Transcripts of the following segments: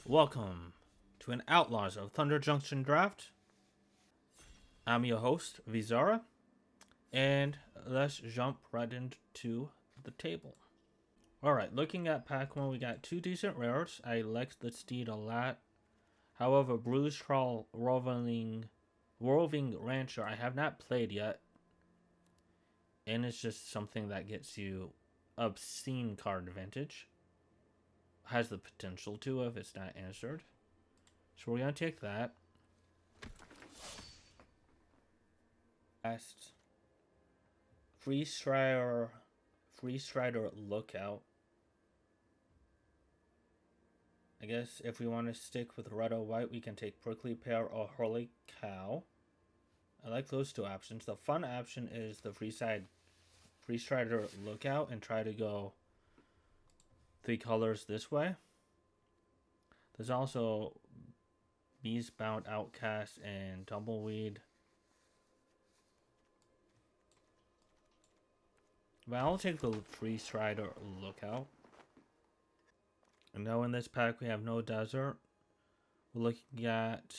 Welcome to an Outlaws of Thunder Junction draft. I'm your host, Vizara, and let's jump right into the table. Alright, looking at pack 1, we got two decent rares. I like the steed a lot. However, Bruise Troll Roving Rancher I have not played yet. And it's just something that gets you obscene card advantage. Has the potential to if it's not answered. So we're going to take that. Last Freestrider Lookout. I guess if we want to stick with red or white, we can take Prickly Pear or Holy Cow. I like those two options. The fun option is the Freestrider Lookout and try to go 3 colors this way. There's also Beastbound Outcast and Tumbleweed. But I'll take the Freestrider Lookout. And now in this pack we have no desert. We're looking at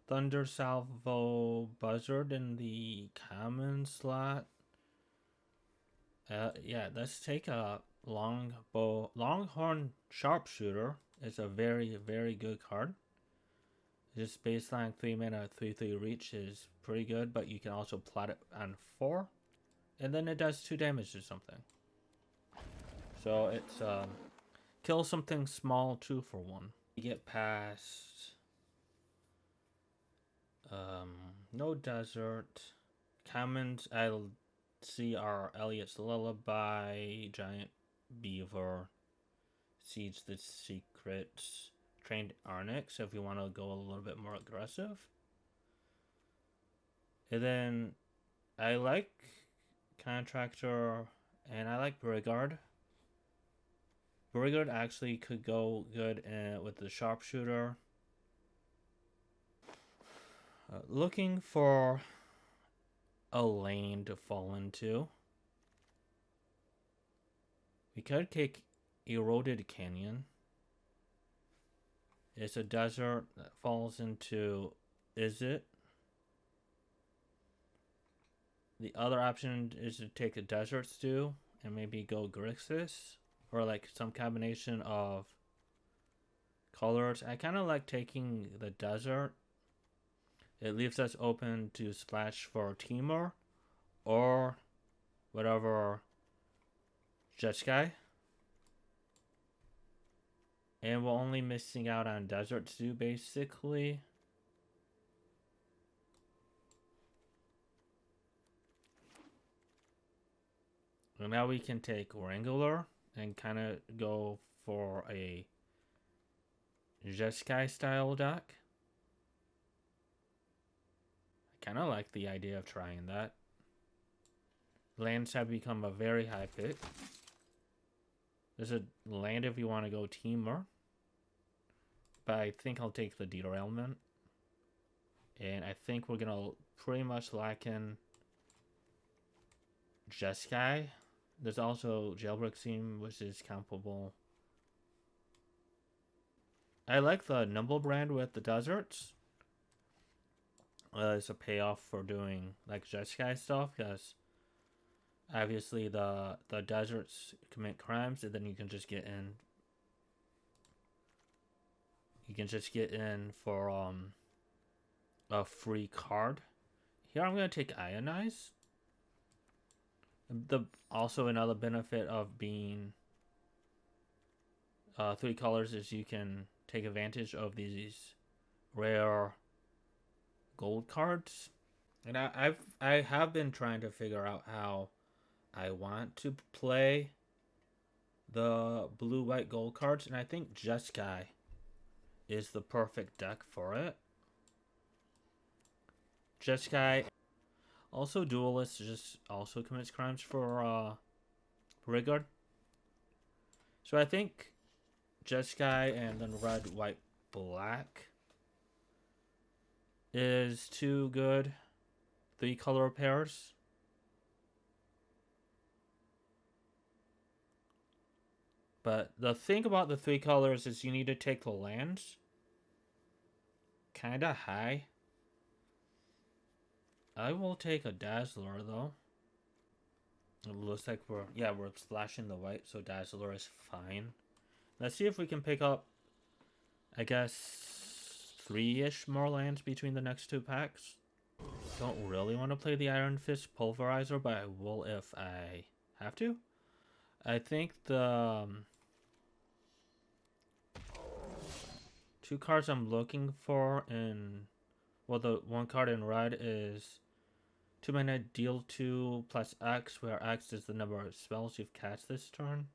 Thunder Salvo Buzzard in the common slot. Yeah, let's take a Longhorn Sharpshooter. It's a very, very good card. Just baseline 3 mana, 3/3 reach is pretty good, but you can also plot it on 4. And then it does 2 damage or something. So it's kill something small 2 for 1. You get past no desert. Commons I'll see are Elliot's Lullaby, Giant Beaver, Siege the Secrets, Trained Arnix if you want to go a little bit more aggressive. And then I like Contractor and I like Brigard. Brigard actually could go good with the Sharpshooter. Looking for a lane to fall into. We could take Eroded Canyon. It's a desert that falls into Izzet. The other option is to take a Desert Stew and maybe go Grixis. Or like some combination of colors. I kind of like taking the desert. It leaves us open to splash for Temur or whatever Jeskai. And we're only missing out on Desert Stew basically. And now we can take Wrangler and kind of go for a Jeskai style deck. I kind of like the idea of trying that. Lands have become a very high pick. There's a land if you want to go Temur. But I think I'll take the Derailment. And I think we're going to pretty much lack in Jeskai. There's also Jailbreak Seam, which is comparable. I like the Nimble brand with the deserts. It's a payoff for doing like Jeskai stuff because obviously the deserts commit crimes and then you can just get in. You can just get in for a free card. Here I'm gonna take Ionize. Also another benefit of being 3 colors is you can take advantage of these rare gold cards. And I have been trying to figure out how I want to play the blue white gold cards, and I think Jeskai is the perfect deck for it. Jeskai. Also, Duelist just also commits crimes for Rigard. So I think Jeskai and then red, white, black is 2 good 3 color pairs. But the thing about the 3 colors is you need to take the lands kinda high. I will take a Dazzler though. It looks like we're splashing the white, so Dazzler is fine. Let's see if we can pick up, I guess, 3-ish more lands between the next 2 packs. Don't really want to play the Iron Fist Pulverizer, but I will if I have to. I think the 2 cards I'm looking for in, well, the 1 card in red is 2 mana, deal 2 plus X, where X is the number of spells you've cast this turn.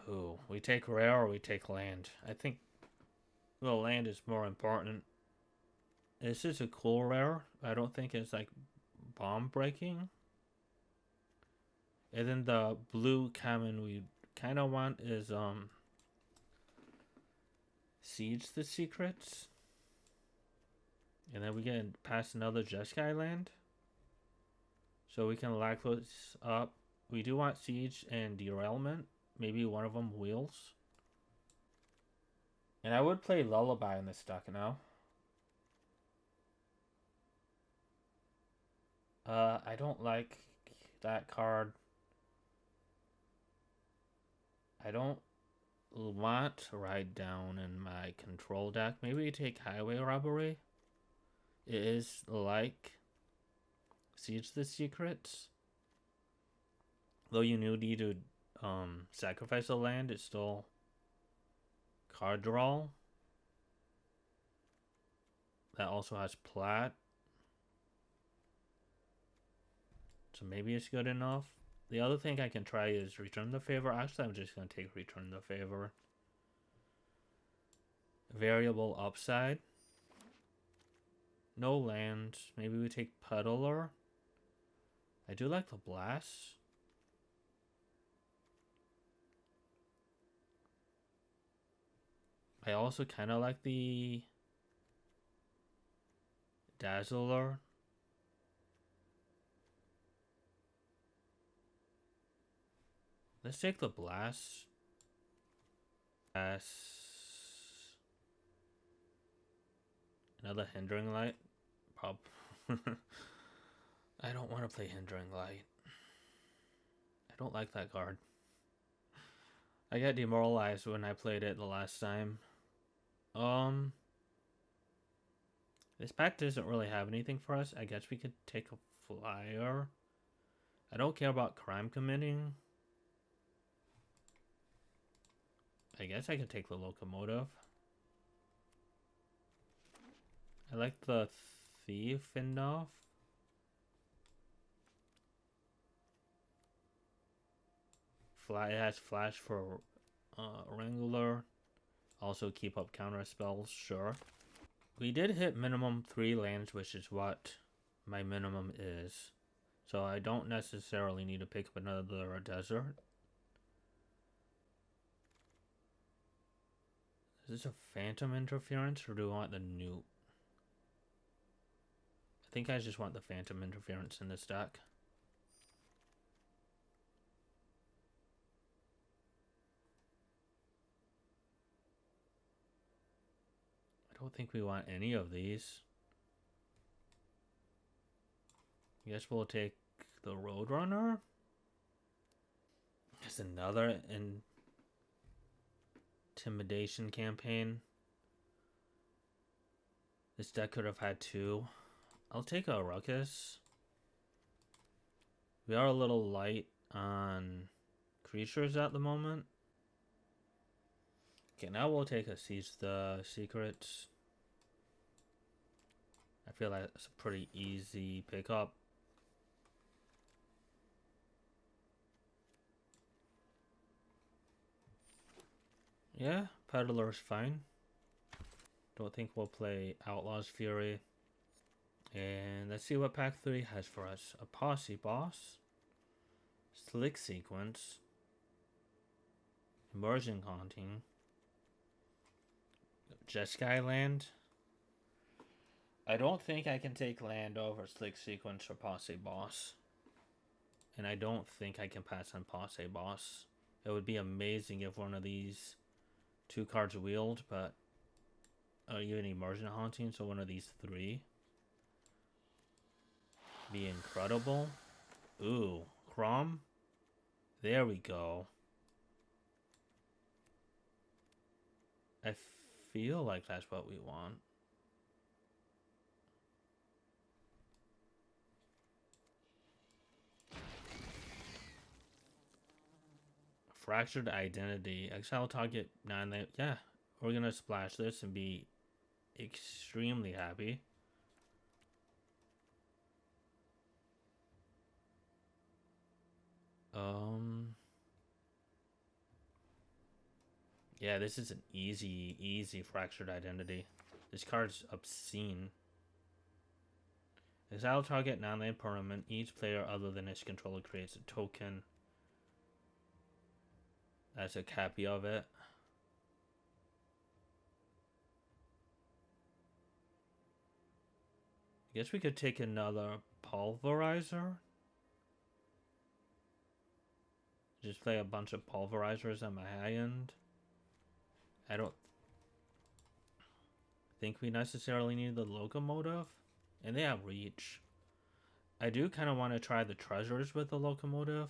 Ooh, we take rare or we take land? I think, well, land is more important. This is a cool rare. I don't think it's like bomb breaking. And then the blue common we kind of want is Siege the Secrets. And then we get past another Jeskai land. So we can lock those up. We do want Siege and Derailment. Maybe one of them Wheels. And I would play Lullaby in this deck now. I don't like that card. I don't want Ride Down in my control deck. Maybe take Highway Robbery. It is like Siege the Secrets. Though you need to sacrifice a land, it's still card draw. That also has Plat. So maybe it's good enough. The other thing I can try is Return the Favor. Actually, I'm just going to take Return the Favor. Variable upside. No land. Maybe we take Puddler. I do like the Blast. I also kind of like the Dazzler. Let's take the Blast. Another Hindering Light. I don't want to play Hindering Light. I don't like that card. I got demoralized when I played it the last time. This pack doesn't really have anything for us. I guess we could take a flyer. I don't care about crime committing. I guess I could take the locomotive. I like the thief enough. It has flash for Wrangler. Also keep up counter spells, sure. We did hit minimum 3 lands, which is what my minimum is. So I don't necessarily need to pick up another desert. Is this a Phantom Interference or do I want the Newt? I think I just want the Phantom Interference in this deck. I don't think we want any of these. I guess we'll take the Roadrunner. There's another intimidation campaign. This deck could have had 2. I'll take a Ruckus. We are a little light on creatures at the moment. Okay, now we'll take a Siege the Secrets. I feel like it's a pretty easy pickup. Yeah, Peddler's fine. Don't think we'll play Outlaws Fury. And let's see what pack 3 has for us. A Posse Boss. Slick Sequence. Immersion Haunting. Jeskai Land. I don't think I can take land over Slick Sequence or Posse Boss. And I don't think I can pass on Posse Boss. It would be amazing if one of these 2 cards wheeled, but even Immersion Haunting, so one of these 3. Be incredible. Ooh, Crom. There we go. I feel like that's what we want. Fractured Identity. Exile target 9. Yeah, we're gonna splash this and be extremely happy. Yeah, this is an easy Fractured Identity. This card's obscene. Exile target 9-land permanent. Each player other than its controller creates a token. That's a copy of it. I guess we could take another Pulverizer. Just play a bunch of Pulverizers on my high end. I don't think we necessarily need the Locomotive. And they have reach. I do kind of want to try the treasures with the Locomotive.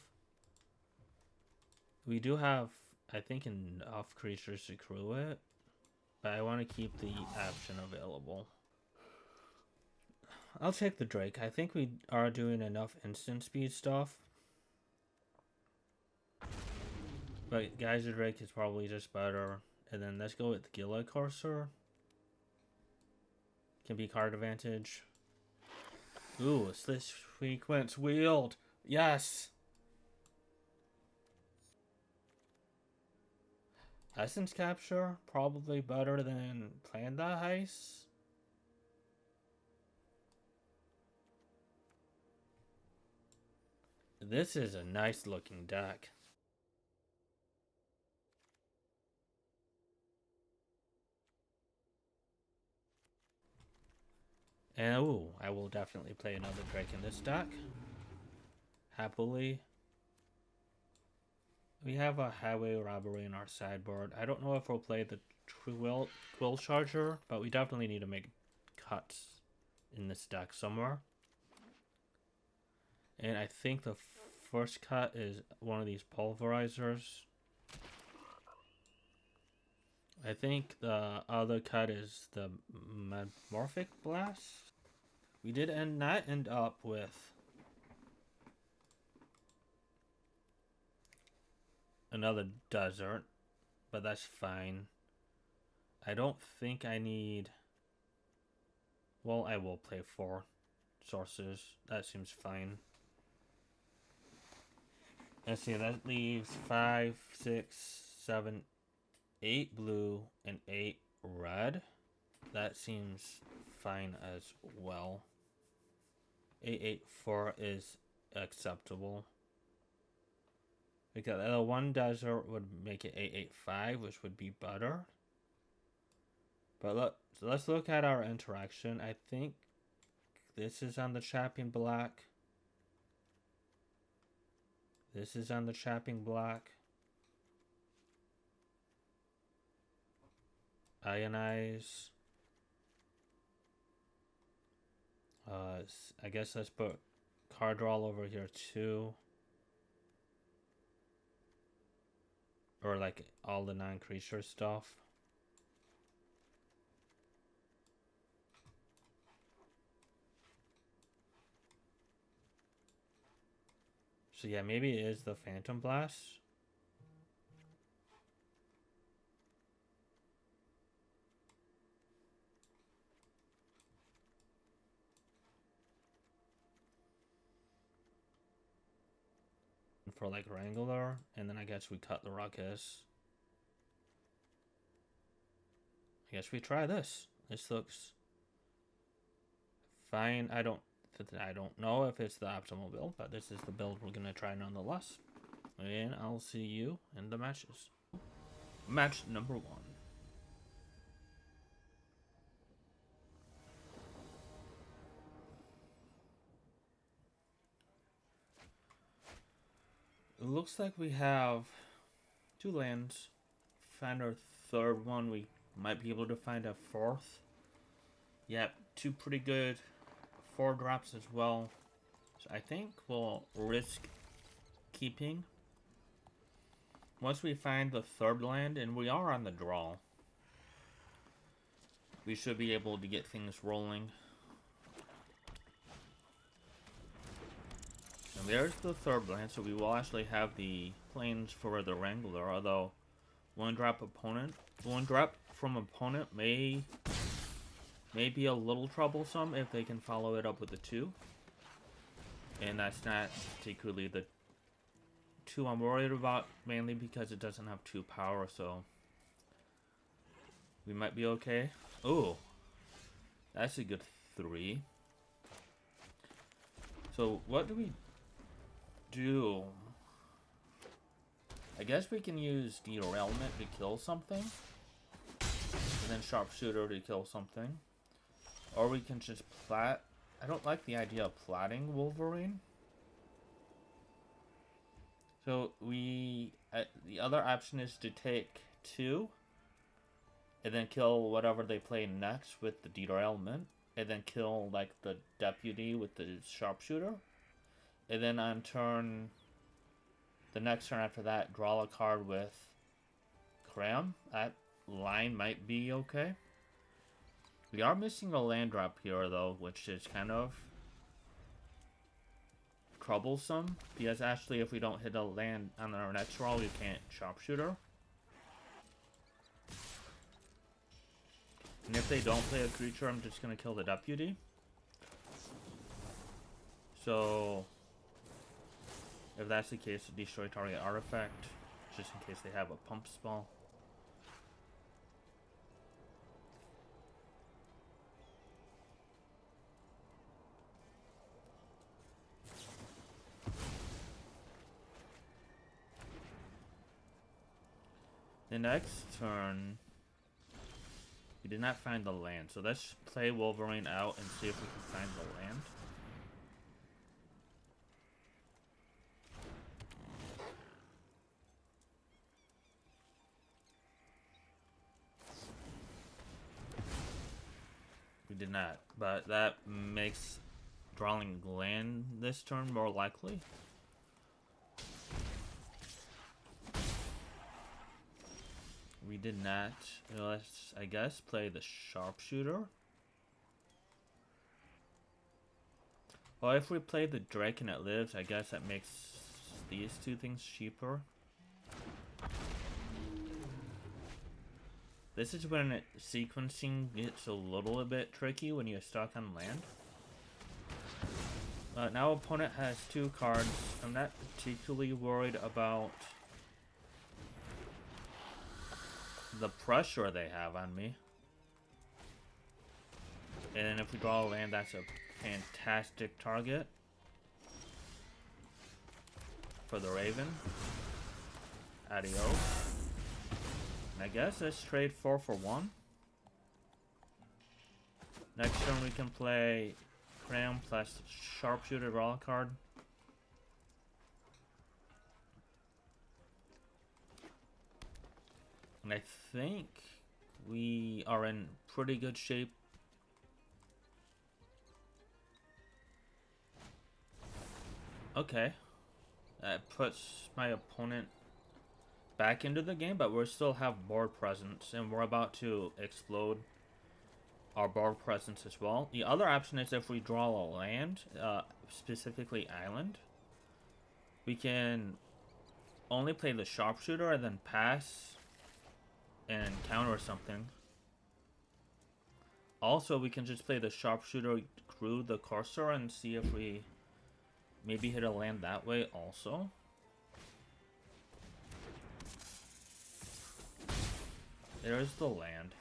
We do have, I think, enough creatures to crew it. But I want to keep the option available. I'll take the Drake. I think we are doing enough instant speed stuff. But Geyser Drake is probably just better. And then let's go with Gila Courser. Can be card advantage. Ooh, it's this frequency wheeled. Yes! Essence Capture, probably better than Planda Heist. This is a nice looking deck. And ooh, I will definitely play another Drake in this deck. Happily. We have a Highway Robbery in our sideboard. I don't know if we'll play the Quill Charger, but we definitely need to make cuts in this deck somewhere. And I think the first cut is one of these Pulverizers. I think the other cut is the Metamorphic Blast. We did not end up with another desert, but that's fine. I don't think I need... Well, I will play 4 sources. That seems fine. Let's see, that leaves 5, 6, 7, 8 blue and 8 red. That seems fine as well. 8-8-4 is acceptable. Because the 1 desert would make it 8-8-5, which would be better. But let's look at our interaction. I think this is on the Chapping Black. This is on the Chapping Black. Ionize. I guess let's put card draw over here too. Or like all the non-creature stuff. So yeah, maybe it is the Phantom Blast. For like Wrangler, and then I guess we cut the Ruckus. I guess we try this. This looks fine. I don't know if it's the optimal build, but this is the build we're gonna try nonetheless. And I'll see you in the matches. Match number 1. It looks like we have 2 lands. Find our 3rd one. We might be able to find a 4th. Yep, 2 pretty good 4 drops as well. So I think we'll risk keeping. Once we find the 3rd land, and we are on the draw, we should be able to get things rolling. And there's the 3rd land, so we will actually have the planes for the Wrangler, although one drop from opponent may be a little troublesome if they can follow it up with the 2. And that's not particularly the 2 I'm worried about, mainly because it doesn't have 2 power, so we might be okay. Oh, that's a good 3. So what do we do? I guess we can use Derailment to kill something, and then Sharpshooter to kill something. Or we can just plat. I don't like the idea of platting Wolverine. So the other option is to take 2, and then kill whatever they play next with the Derailment, and then kill like the Deputy with the Sharpshooter, and then on turn, the next turn after that, draw a card with Cram. That line might be okay. We are missing a land drop here though, which is kind of troublesome, because actually if we don't hit a land on our next roll, we can't Sharpshooter. And if they don't play a creature, I'm just going to kill the Deputy. So if that's the case, destroy target artifact, just in case they have a pump spell. The next turn, we did not find the land, so let's play Wolverine out and see if we can find the land. We did not, but that makes drawing land this turn more likely. We did not. Let's, I guess, play the Sharpshooter. Well, if we play the Drake and it lives, I guess that makes these 2 things cheaper. This is when sequencing gets a little bit tricky when you're stuck on land. Now opponent has 2 cards. I'm not particularly worried about the pressure they have on me. And then if we draw a land, that's a fantastic target for the Raven. Adios. And I guess let's trade 4 for 1. Next turn we can play Cram plus Sharpshooter, draw a card. And I think we are in pretty good shape. Okay. That puts my opponent back into the game, but we still have board presence, and we're about to explode our board presence as well. The other option is if we draw a land, specifically island, we can only play the Sharpshooter and then pass and counter something. Also, we can just play the Sharpshooter through the cursor and see if we maybe hit a land that way also. There's the land.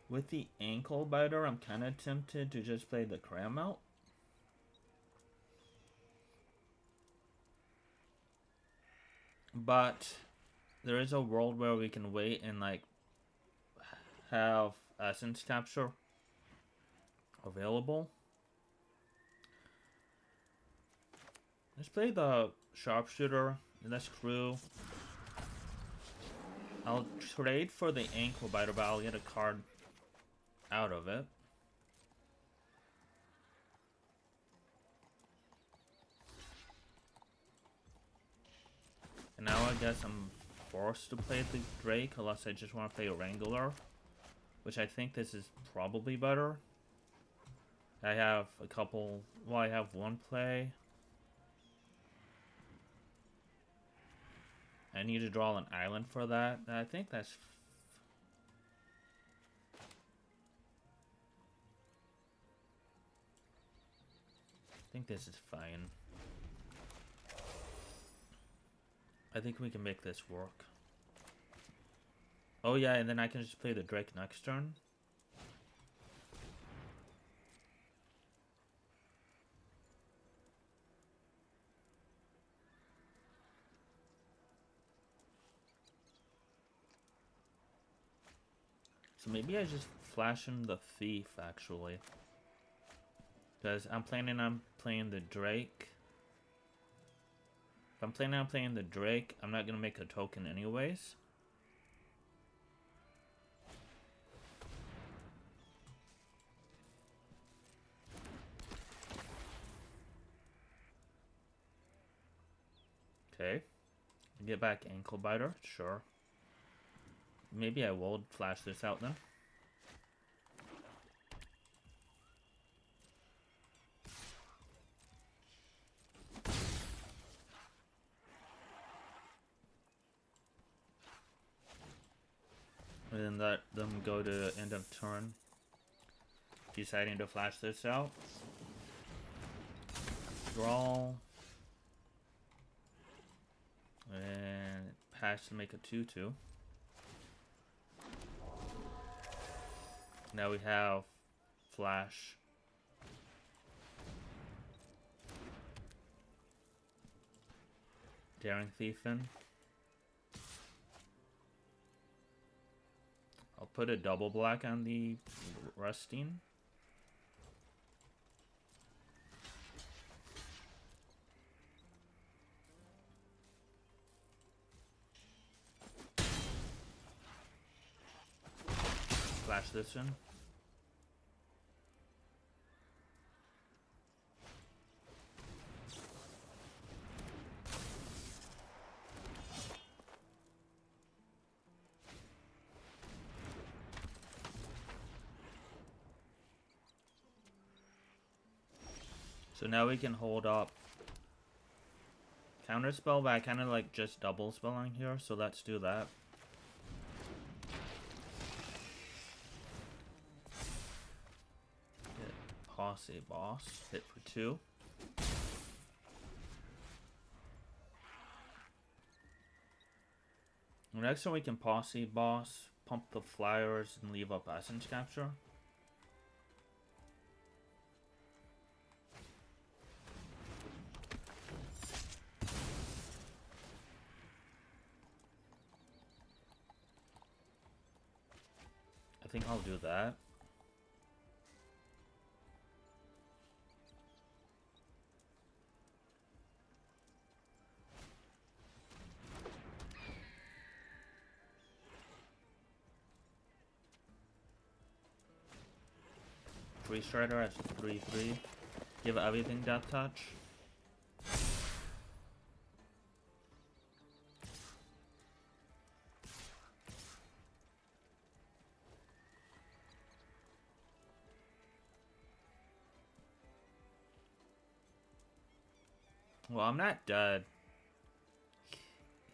With the Ankle Biter, I'm kind of tempted to just play the Cram out. But there is a world where we can wait and like have Essence Capture available. Let's play the Sharpshooter. Let's crew. I'll trade for the ankle biter, but I'll get a card out of it. And now I guess I'm forced to play the Drake unless I just want to play a Wrangler, which I think this is probably better. I have a couple, well, I have one play. I need to draw an island for that. I think that's... I think this is fine. I think we can make this work. Oh yeah, and then I can just play the Drake next turn. So maybe I just flash in the Thief, actually. Because I'm planning on playing the Drake. If I'm planning on playing the Drake, I'm not going to make a token anyways. Okay. Get back Ankle Biter, sure. Maybe I will flash this out then. And then let them go to end of turn. Deciding to flash this out. Draw. And pass to make a 2/2. Now we have flash. Daring Thief in. I'll put a double black on the Rusting. Flash this in. So now we can hold up Counterspell, but I kind of like just double spelling here, so let's do that. Get Posse Boss, hit for 2. Next one we can Posse Boss, pump the flyers, and leave up Essence Capture. I think I'll do that. Free Strider has 3/3. Give everything Death Touch. Well, I'm not dead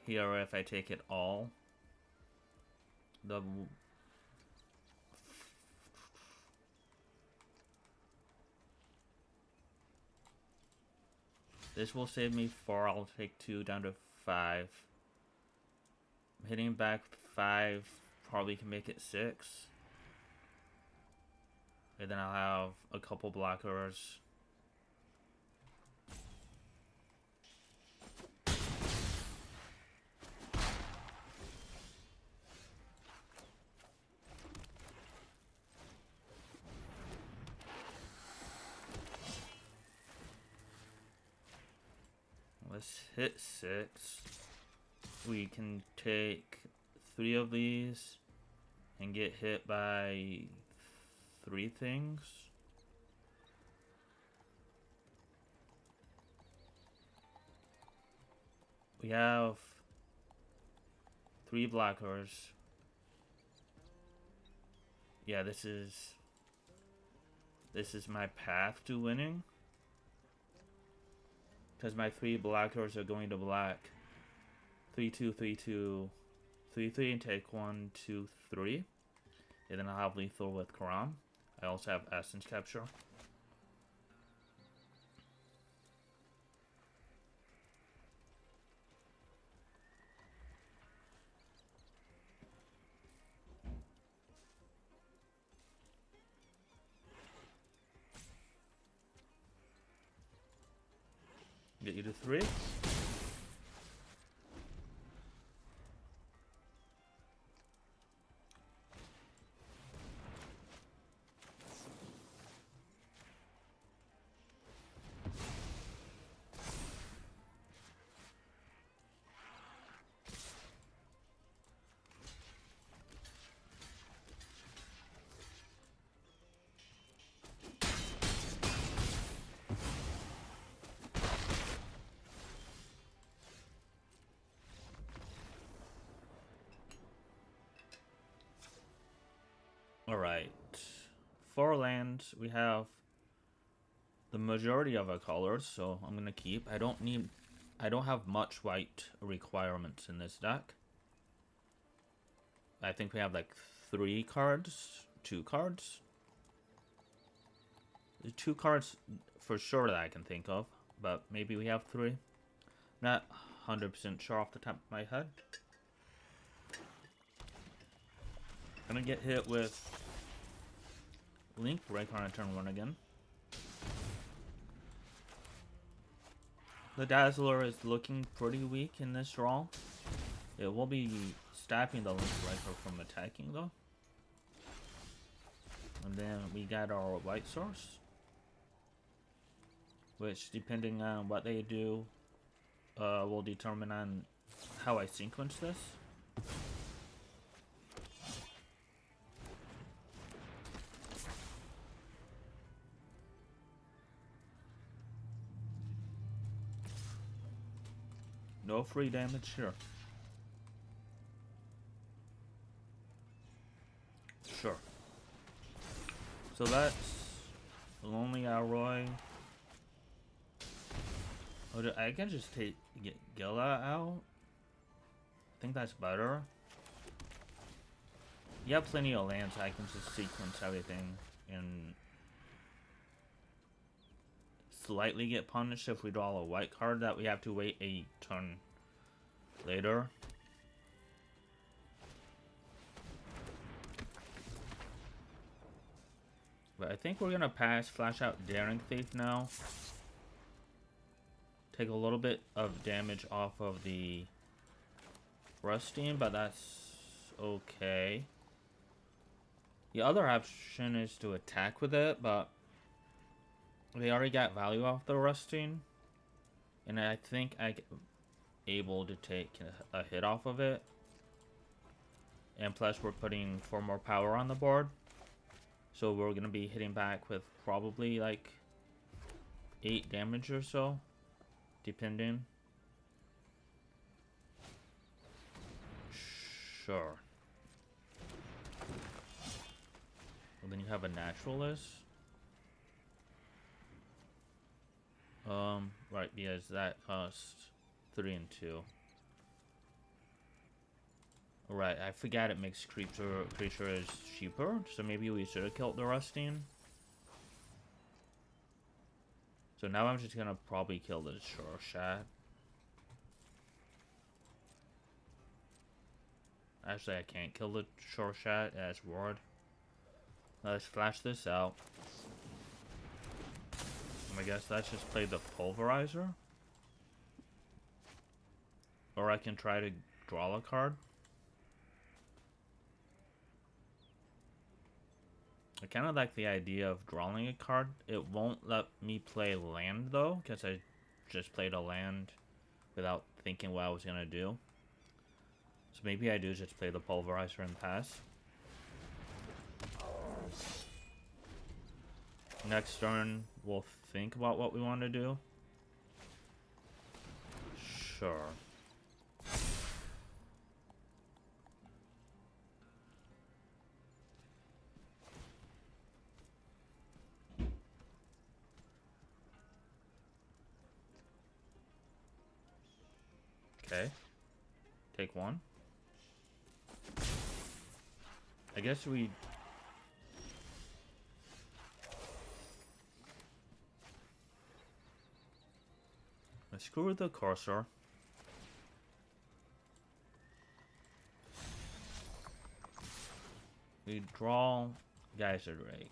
here if I take it all. This will save me 4. I'll take 2 down to 5. I'm hitting back 5. Probably can make it 6. And then I'll have a couple blockers. Let's hit 6. We can take 3 of these and get hit by 3 things. We have 3 blockers. Yeah, this is my path to winning. Because my 3 blockers are going to block 3-2, 3-2, 3-3 and take 1, 2, 3. And then I'll have lethal with Karam. I also have Essence Capture. Get you to 3. Alright. 4 lands. We have the majority of our colors, so I'm gonna keep. I don't have much white requirements in this deck. I think we have like 3 cards, 2 cards. There's 2 cards for sure that I can think of, but maybe we have 3. Not 100% sure off the top of my head. Gonna get hit with Link right on turn 1 again. The Dazzler is looking pretty weak in this draw. It will be stopping the Link Rifle from attacking though. And then we got our white source, which depending on what they do will determine on how I sequence this. No free damage here. Sure. So that's Lonely Alroy. Oh, I can just get Gila out. I think that's better. You have plenty of lands, so I can just sequence everything and slightly get punished if we draw a white card that we have to wait a turn later. But I think we're gonna pass Flash out Daring Thief now. Take a little bit of damage off of the Rusting, but that's okay. The other option is to attack with it, but they already got value off the Rusting, and I think I'm able to take a hit off of it. And plus we're putting 4 more power on the board, so we're gonna be hitting back with probably like 8 damage or so, depending. Sure. And then you have a Naturalist. Right, because that costs 3 and 2. Right, I forgot it makes creature is cheaper, so maybe we should have killed the Rusting. So now I'm just gonna probably kill the Sure Shot. Actually, I can't kill the Sure Shot as ward. Let's flash this out. I guess let's just play the Pulverizer. Or I can try to draw a card. I kind of like the idea of drawing a card. It won't let me play land though, because I just played a land without thinking what I was going to do. So maybe I do just play the Pulverizer and pass. Next turn, we'll think about what we want to do. Sure. Okay. Take one. I guess we... Screw the cursor. We draw Geyser Drake.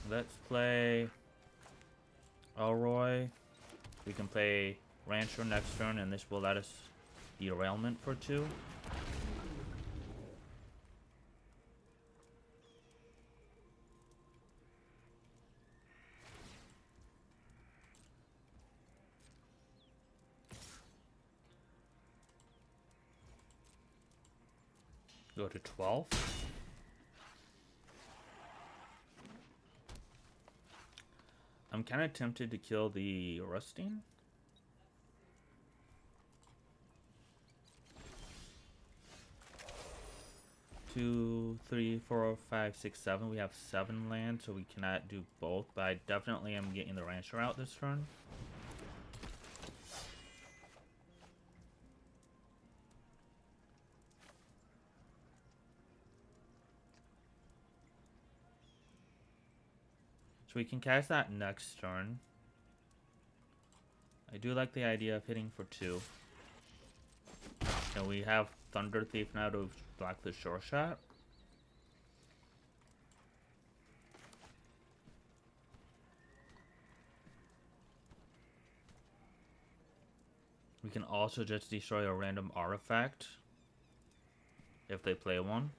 Let's play Elroy. We can play Rancher next turn, and this will let us derailment for 2. Go to 12. I'm kind of tempted to kill the Rusting. Two, three, four, five, six, 7. We have 7 land, so we cannot do both. But I definitely am getting the Rancher out this turn. So we can cast that next turn. I do like the idea of hitting for 2. And we have Thunder Thief now to block the Sure Shot. We can also just destroy a random artifact if they play one.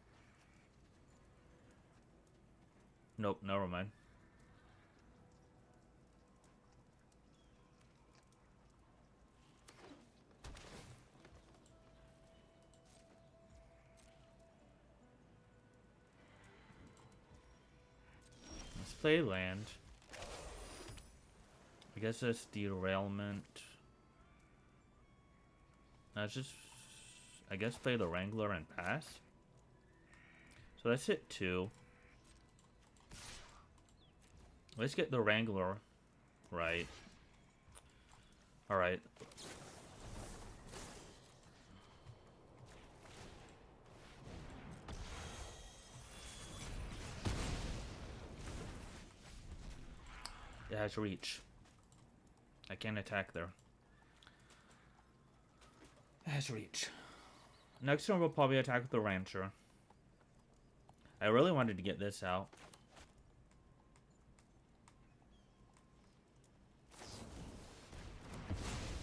Nope, never mind. Let's play land. I guess that's derailment. Let's just, I guess, play the Wrangler and pass. So let's hit 2. Let's get the Wrangler right. Alright. It has reach. I can't attack there. It has reach. Next turn we'll probably attack with the Rancher. I really wanted to get this out.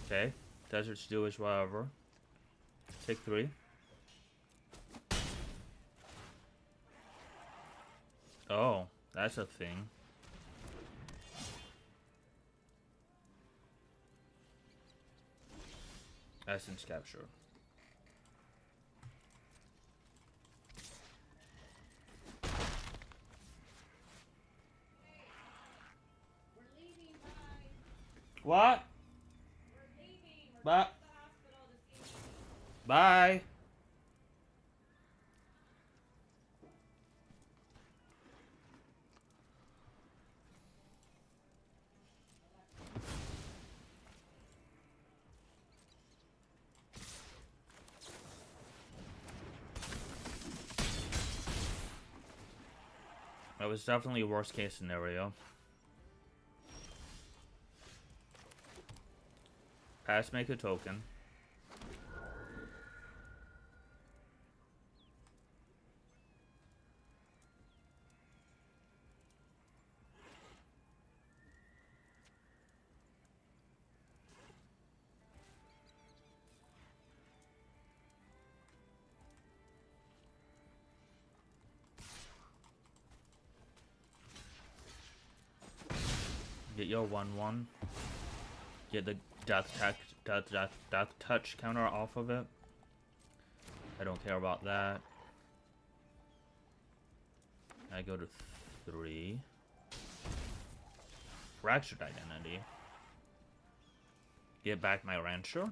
Okay. Desert Stew is whatever. Take 3. Oh, that's a thing. Essence Capture. What? We're leaving. We're going to the hospital to see you. Bye. That was definitely a worst case scenario. Pass, make a token. Get your 1/1. Get the death touch counter off of it. I don't care about that. I go to 3. Fractured identity. Get back my rancher.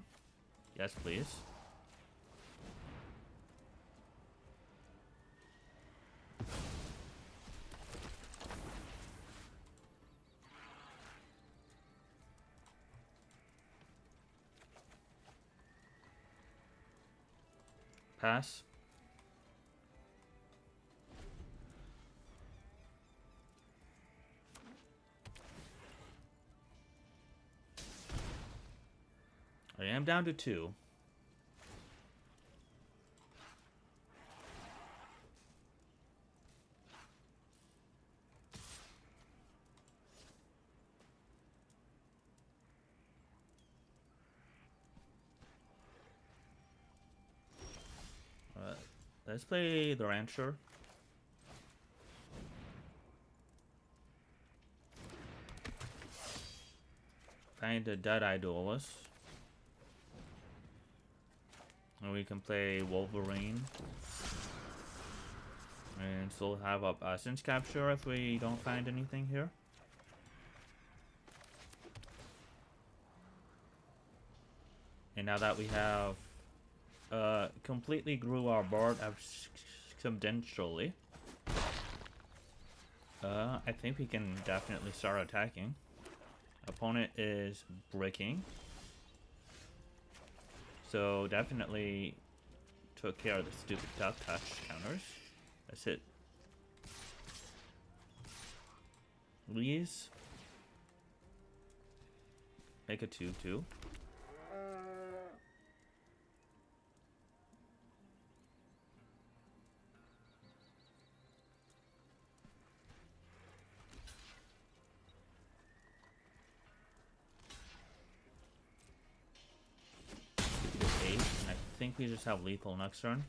Yes, please. Pass. I am down to 2. Let's play the rancher. Find a Dead-Eye Duelist. And we can play Wolverine. And still have up Essence Capture if we don't find anything here. And now that we have completely grew our board exponentially, I think we can definitely start attacking. Opponent is breaking. So definitely took care of the stupid death touch counters. That's it. Please. Make a 2/2. I think we just have lethal next turn.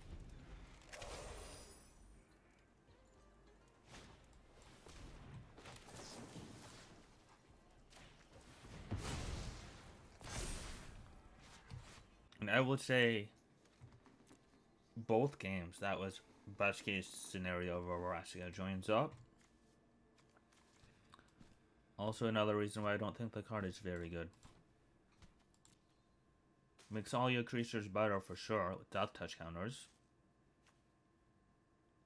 And I would say both games, that was best case scenario where Rassiga joins up. Also another reason why I don't think the card is very good. Makes all your creatures better for sure with death touch counters.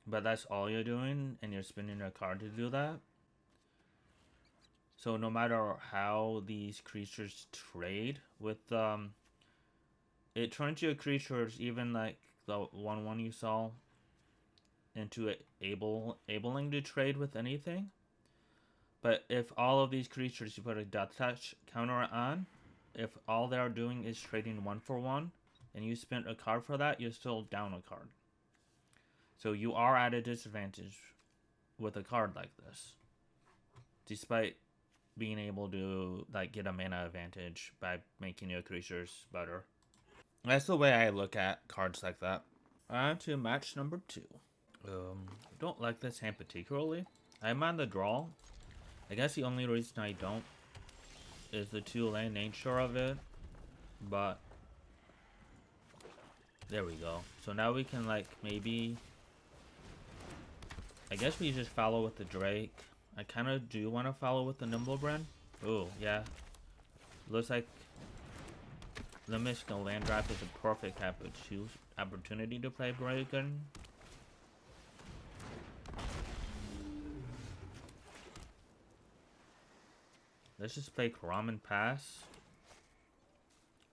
But that's all you're doing, and you're spinning a card to do that. So no matter how these creatures trade with it turns your creatures, even like the 1/1 you saw, into enabling to trade with anything. But if all of these creatures you put a death touch counter on, if all they're doing is trading 1-for-1, and you spent a card for that, you're still down a card. So you are at a disadvantage with a card like this, despite being able to like get a mana advantage by making your creatures better. That's the way I look at cards like that. On to match number 2. Don't like this hand particularly. I'm on the draw. I guess the only reason I don't is the 2-land nature of it, but there we go. So now we can like maybe, I guess we just follow with the Drake. I kind of do want to follow with the Nimblebren. Oh yeah, looks like the Mystical Land Drop is a perfect opportunity to play Dragon. Let's just play Karam and pass.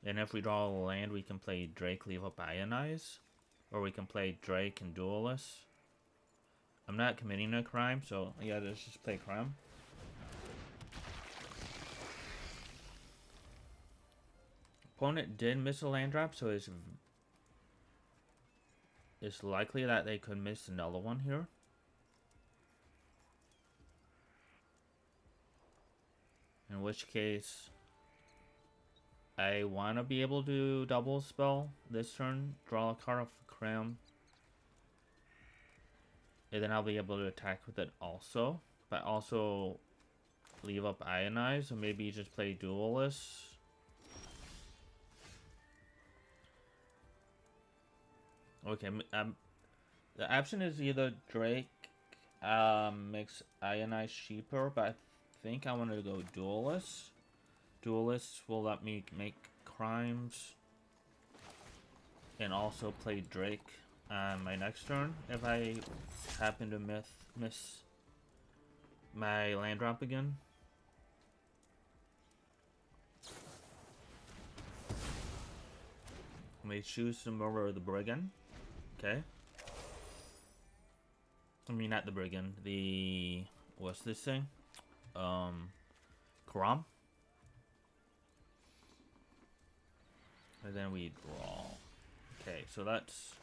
And if we draw a land, we can play Drake, leave up Ionize. Or we can play Drake and Duelist. I'm not committing a crime, so yeah, let's just play Karam. Opponent did miss a land drop, so it's likely that they could miss another one here. In which case, I want to be able to double spell this turn, draw a card off Cram, and then I'll be able to attack with it also. But also, leave up Ionize, or maybe just play Duelist. Okay, the option is either Drake makes Ionize cheaper, but I think I want to go Duelist. Duelist will let me make crimes and also play Drake on my next turn if I happen to miss my land drop again. Let me choose to murder the Brigand. Okay. I mean, not the Brigand. The... what's this thing? Karam. And then we draw. Okay, so let's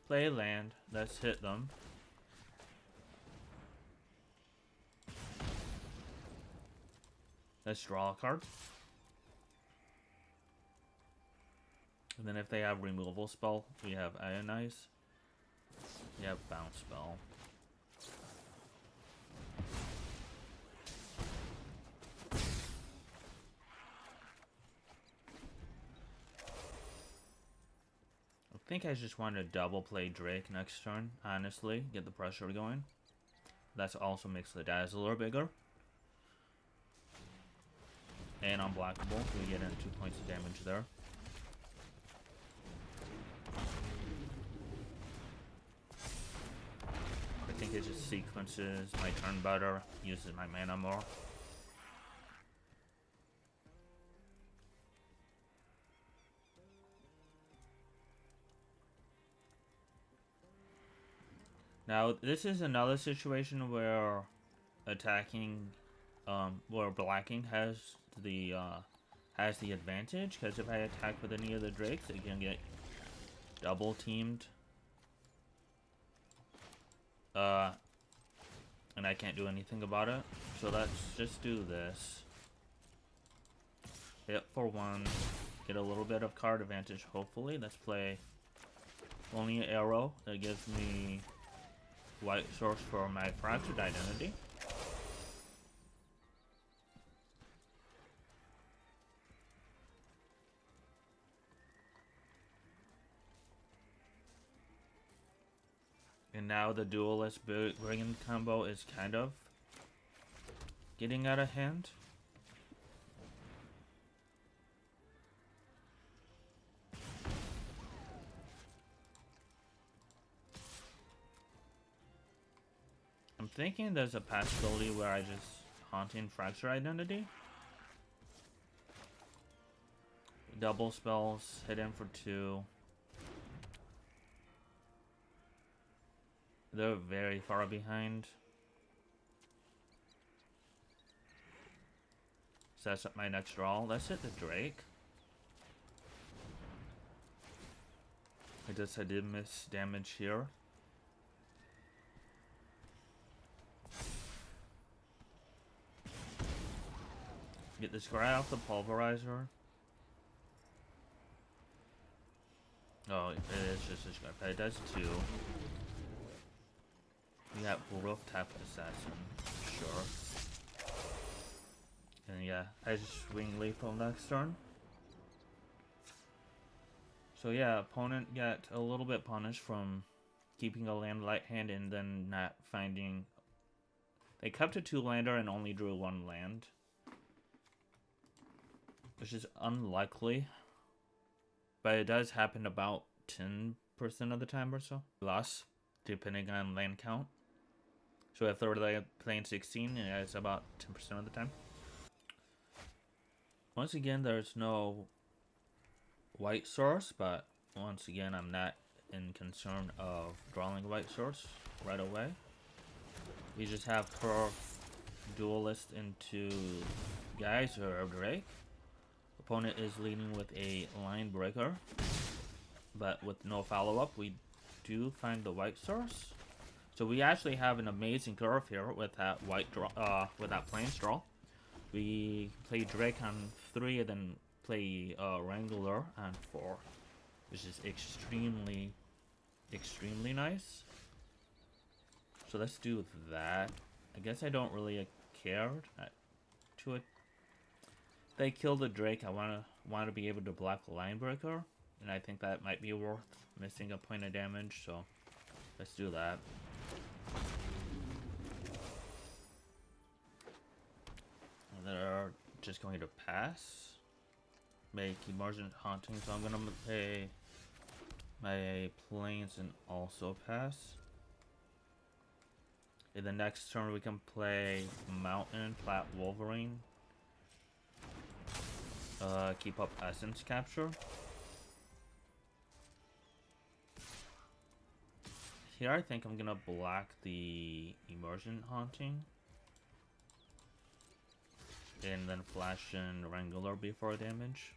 play land. Let's hit them. Let's draw a card. And then if they have removal spell, we have Ionize. We have bounce spell. I think I just want to double play Drake next turn, honestly. Get the pressure going. That also makes the Dazzler bigger. And unblockable, so we get in 2 points of damage there. I think it just sequences my turn better, uses my mana more. Now, this is another situation where attacking, where blocking has the advantage, because if I attack with any of the Drakes, it can get double teamed. And I can't do anything about it. So let's just do this. Hit for 1, get a little bit of card advantage, hopefully. Let's play only an arrow that gives me white source for my fractured identity. And now the Duelist Brigand combo is kind of getting out of hand. I'm thinking there's a possibility where I just Haunting Fracture Identity. Double spells, hit in for 2. They're very far behind. So that's my next draw. Let's hit the Drake. I guess I did miss damage here. Get this guy off the pulverizer. Oh, it is just this guy, but it does 2. We got Rooftop Assassin, sure. And yeah, I just swing lethal next turn. So yeah, opponent got a little bit punished from keeping a land light hand and then not finding... They kept a 2-lander and only drew 1 land, which is unlikely, but it does happen about 10% of the time or so. Loss, depending on land count. So if they're playing 16, it's about 10% of the time. Once again, there's no white source, but once again, I'm not in concern of drawing white source right away. We just have her Duelist into Geyser or Drake. Opponent is leading with a Line Breaker, but with no follow-up, we do find the white source. So we actually have an amazing curve here with that white draw, with that Plains draw. We play Drake on 3 and then play Wrangler on 4, which is extremely nice. So let's do that. I guess I don't really care. to it. They kill the Drake. I want to be able to block the Linebreaker, and I think that might be worth missing a point of damage. So let's do that. They're just going to pass. Make Emergent Haunting, so I'm gonna pay my planes and also pass. In the next turn, we can play Mountain, Flat Wolverine. Keep up Essence Capture. Here, I think I'm gonna block the Emergent Haunting. And then flash in Wrangler before damage.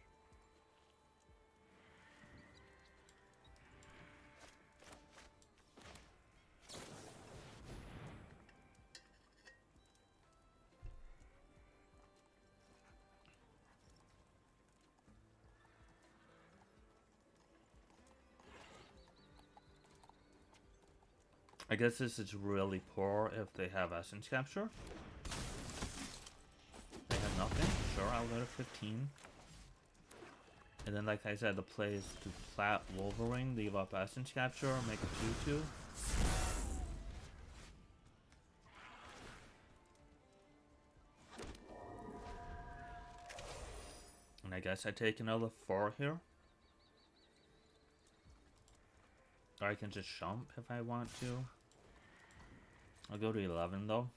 I guess this is really poor if they have Essence Capture. They have nothing. Sure, I'll go to 15. And then, like I said, the play is to flat Wolverine, leave up Essence Capture, make a 2-2. And I guess I take another 4 here. Or I can just jump if I want to. I'll go to 11 though.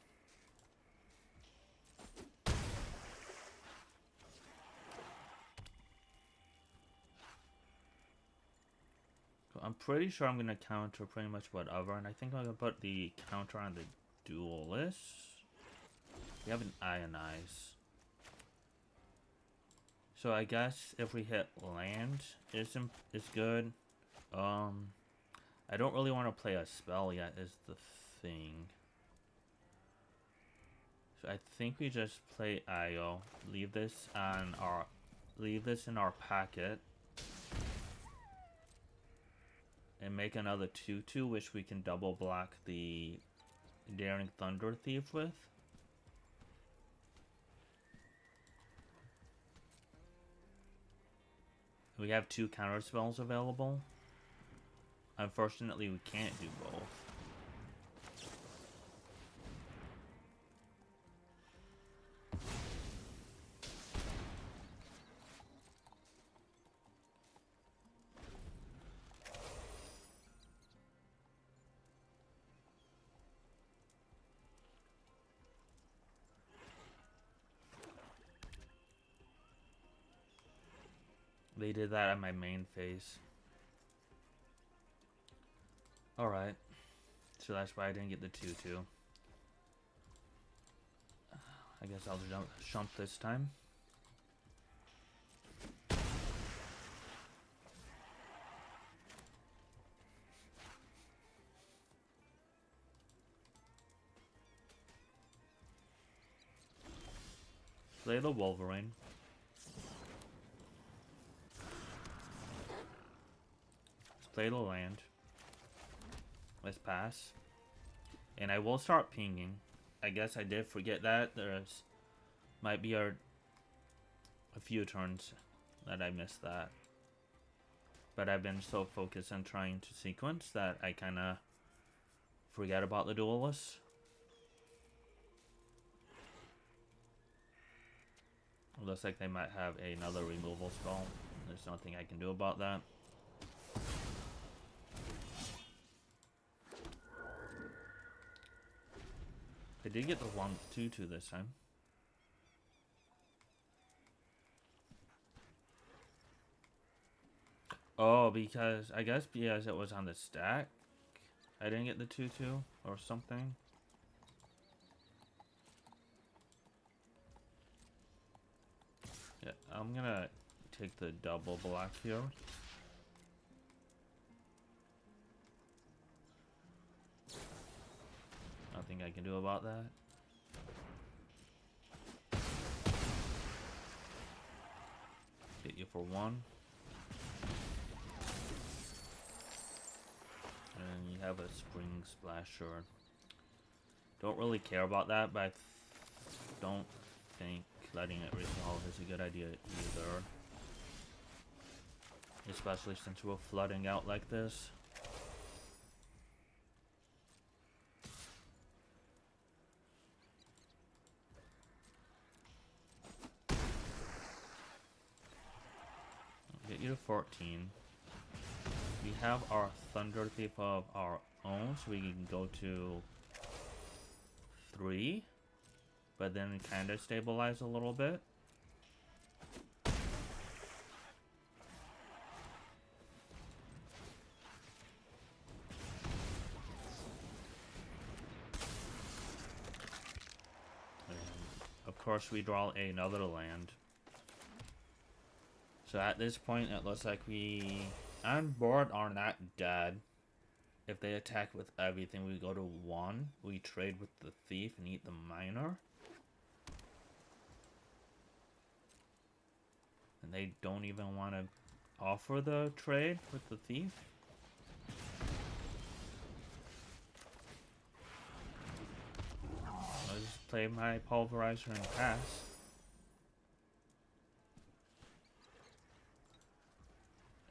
I'm pretty sure I'm gonna counter pretty much whatever, and I think I'm gonna put the counter on the Duelist. We have an Ionize. So I guess if we hit land, is good. I don't really want to play a spell yet, is the thing. So I think we just play IO. Leave this in our packet. And make another 2-2, which we can double block the Daring Thunder Thief with. We have 2 counter spells available. Unfortunately, we can't do both. They did that at my main phase. Alright. So that's why I didn't get the 2-2. I guess I'll jump this time. Play the Wolverine. Play the land. Let's pass. And I will start pinging. I guess I did forget that. There's might be a few turns that I missed that. But I've been so focused on trying to sequence that I kind of forget about the Duelist. It looks like they might have another removal spell. There's nothing I can do about that. I did get the 1-2-2 this time. Oh, because I guess because it was on the stack, I didn't get the 2-2 or something. Yeah, I'm gonna take the double block here. Nothing I can do about that. Hit you for 1. And you have a Spring Splasher. Don't really care about that, but I don't think letting it resolve is a good idea either. Especially since we're flooding out like this. Get you to 14. We have our Thunder Thief of our own, so we can go to 3. But then kind of stabilize a little bit. Of course, we draw another land. So at this point, it looks like we, on board, are not dead. If they attack with everything, we go to 1. We trade with the thief and eat the miner. And they don't even want to offer the trade with the thief. I'll just play my pulverizer and pass.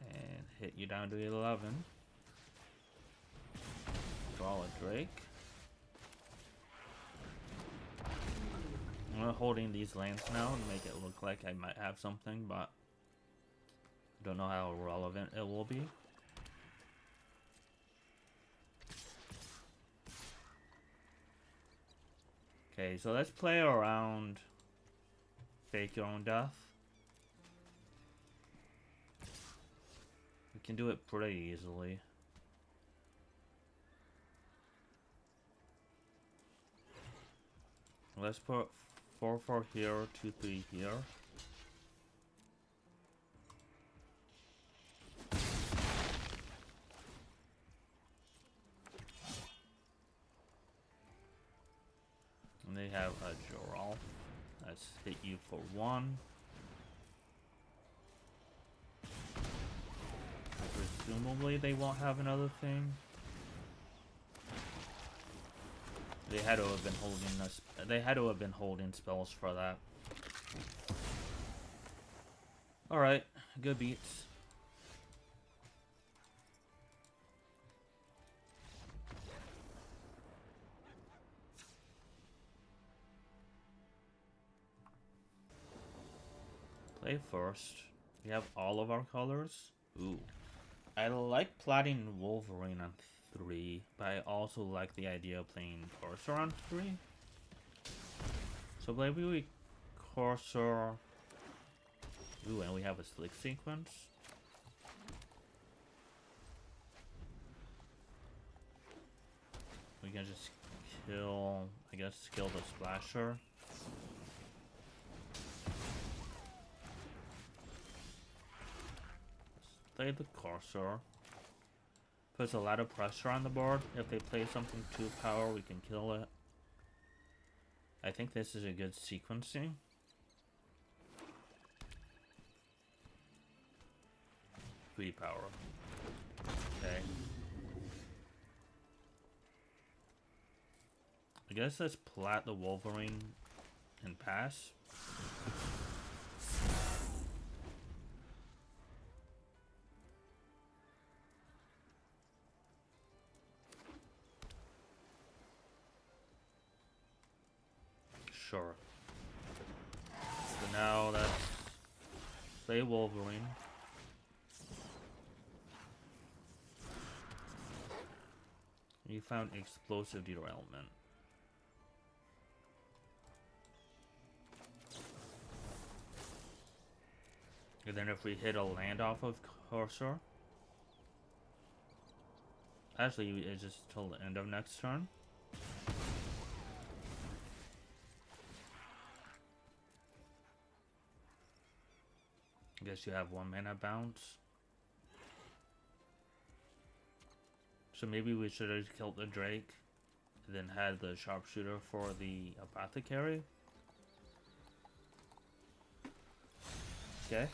And hit you down to 11. Draw a Drake. I'm holding these lands now to make it look like I might have something, but I don't know how relevant it will be. Okay, so let's play around Fake Your Own Death. We can do it pretty easily. Let's put 4/4 here, 2/3 here. And they have a Joralf. Let's hit you for 1. Presumably they won't have another thing. They had to have been holding us. They had to have been holding spells for that. All right, good beats. Play first. We have all of our colors. Ooh, I like plotting Wolverine on 3, but I also like the idea of playing Courser on 3. So maybe we Courser. Ooh, and we have a Slick sequence. We can just kill, I guess, kill the Splasher. Play the Courser. Puts a lot of pressure on the board. If they play something 2 power, we can kill it. I think this is a good sequencing. Three power. Okay. I guess let's plat the Wolverine and pass. Sure. So now let's play Wolverine. You found explosive derailment. And then if we hit a land off of Courser, actually it's just till the end of next turn. I guess you have 1 mana bounce. So maybe we should have killed the Drake, and then had the Sharpshooter for the Apothecary. Okay.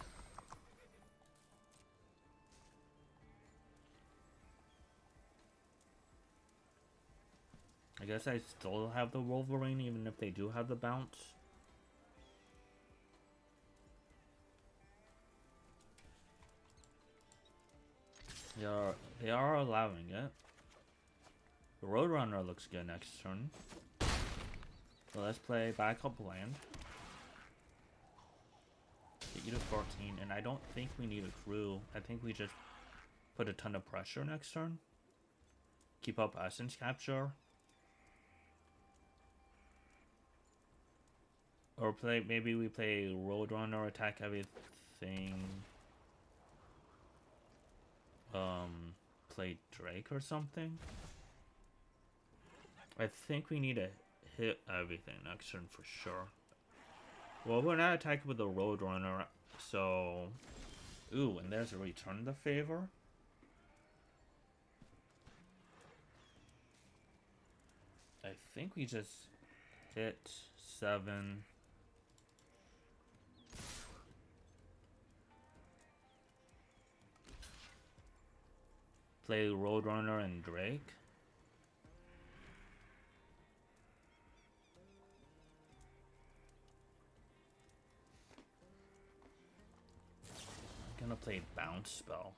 I guess I still have the Wolverine even if they do have the bounce. They are allowing it. The Roadrunner looks good next turn. So let's play backup land. Get you to 14, and I don't think we need a crew. I think we just put a ton of pressure next turn. Keep up essence capture. Or maybe we play Roadrunner, attack everything. Play Drake or something. I think we need to hit everything next turn for sure. Well, we're not attacking with the Roadrunner, so... Ooh, and there's a return the favor. I think we just hit 7. Play Roadrunner and Drake. I'm gonna play Bounce Spell.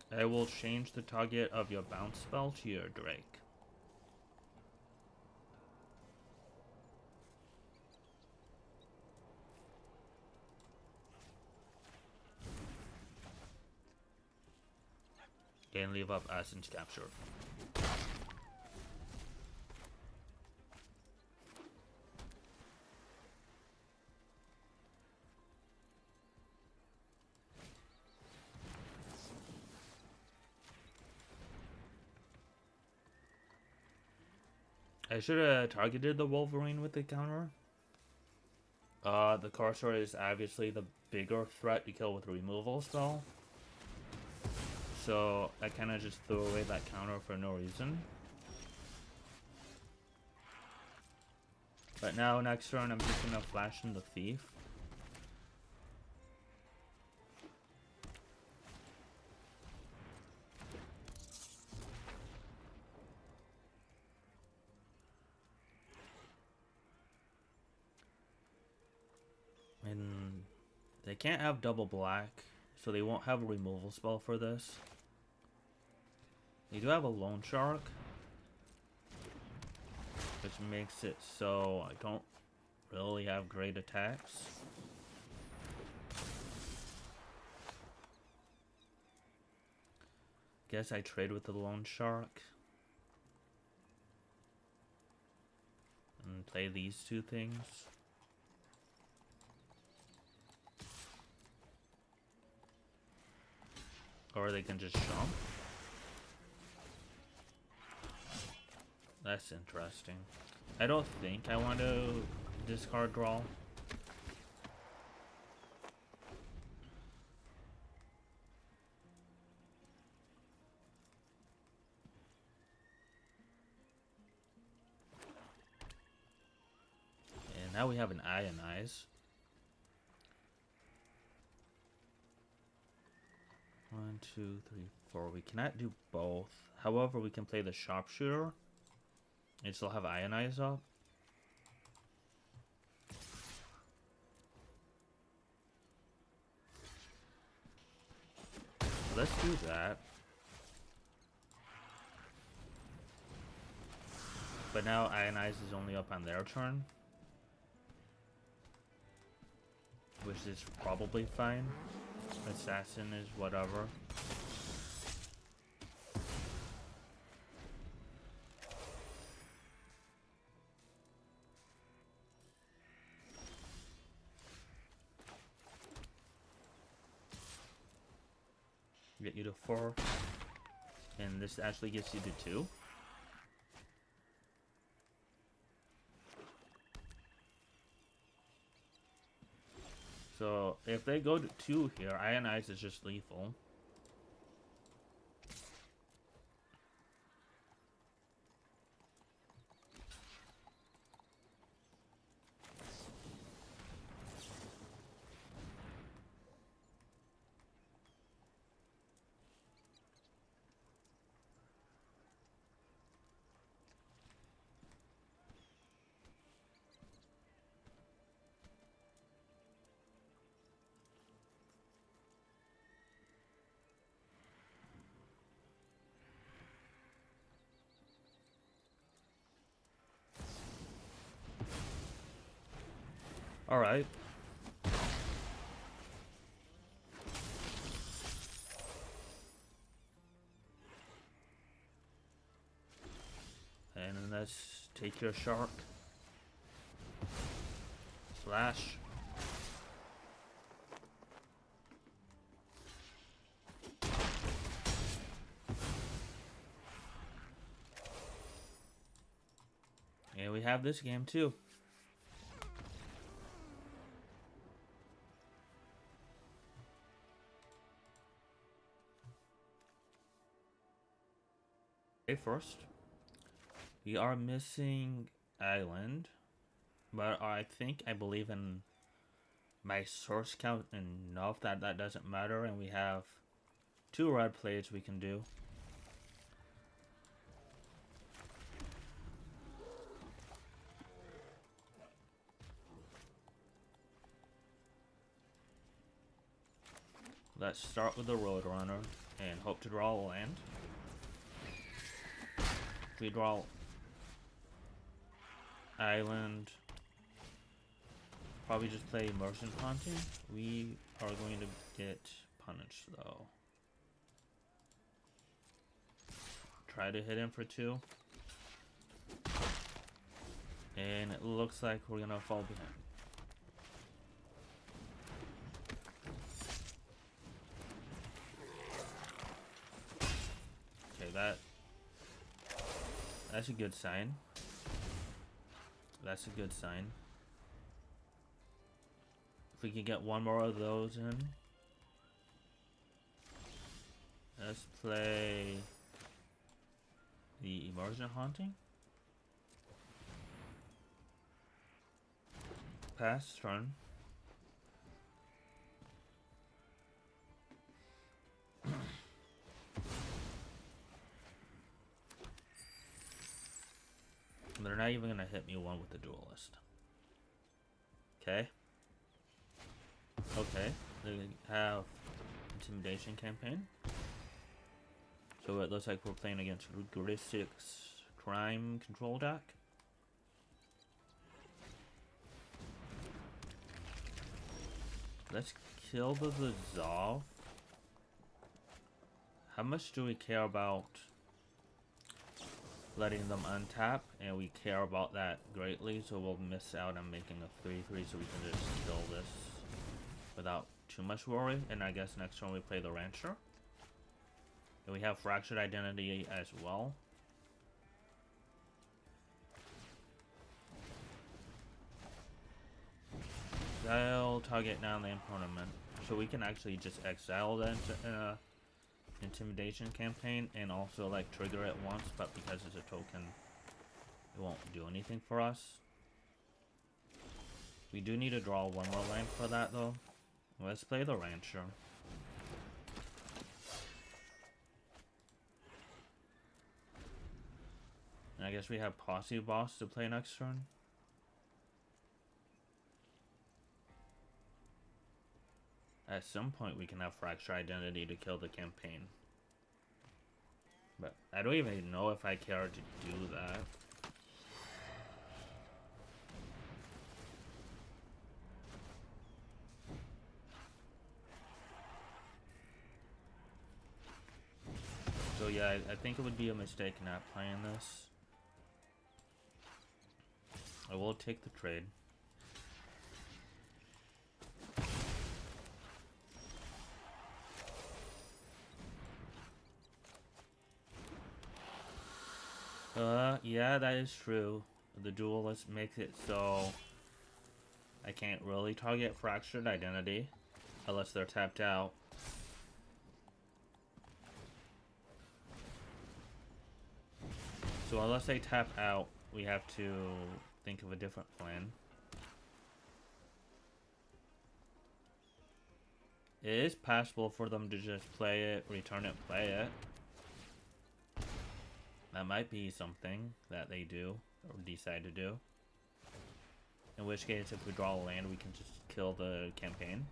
I will change the target of your Bounce Spell to your Drake. And leave up Essence Capture. I should have targeted the Wolverine with the counter. The Corsair is obviously the bigger threat to kill with a removal spell. So I kind of just threw away that counter for no reason. But now next turn I'm just gonna flash in the Thief. And they can't have double black, so they won't have a removal spell for this. They do have a Loan Shark, which makes it so I don't really have great attacks. Guess I trade with the Loan Shark and play these two things. Or they can just jump. That's interesting. I don't think I want to discard draw. And now we have an Ionize. 1, 2, 3, 4. We cannot do both. However, we can play the Sharpshooter and still have Ionize up. Let's do that. But now Ionize is only up on their turn, which is probably fine. Assassin is whatever. Get you to 4, and this actually gets you to 2. So if they go to 2 here, Ionize is just lethal. Alright. And let's take your shark. Slash. And we have this game too. Okay, first, we are missing island, but I believe in my source count enough that that doesn't matter, and we have 2 red plates we can do. Let's start with the Roadrunner and hope to draw a land. If we draw island, probably just play Immersion Haunting. We are going to get punished though. Try to hit him for 2. And it looks like we're gonna fall behind. Okay, that's a good sign. That's a good sign. If we can get one more of those in. Let's play the Immersion Haunting. Pass turn. They're not even gonna hit me one with the Duelist. Okay. Okay. They have Intimidation Campaign. So it looks like we're playing against Rigoristic's Crime Control deck. Let's kill the Dissolve. How much do we care about letting them untap? And we care about that greatly, so we'll miss out on making a 3/3 so we can just kill this without too much worry. And I guess next turn we play the Rancher. And we have Fractured Identity as well. Exile, target non-land permanent. So we can actually just exile the Intimidation Campaign and also like trigger it once, but because it's a token, it won't do anything for us. We do need to draw one more land for that though. Let's play the Rancher. And I guess we have Posse Boss to play next turn. At some point we can have Fracture Identity to kill the campaign. But I don't even know if I care to do that. So yeah, I think it would be a mistake not playing this. I will take the trade. Yeah, that is true. The Duelist makes it so I can't really target Fractured Identity unless they're tapped out. So unless they tap out, we have to think of a different plan. It is possible for them to just play it, return it, play it. That might be something that they do, or decide to do. In which case, if we draw a land, we can just kill the campaign.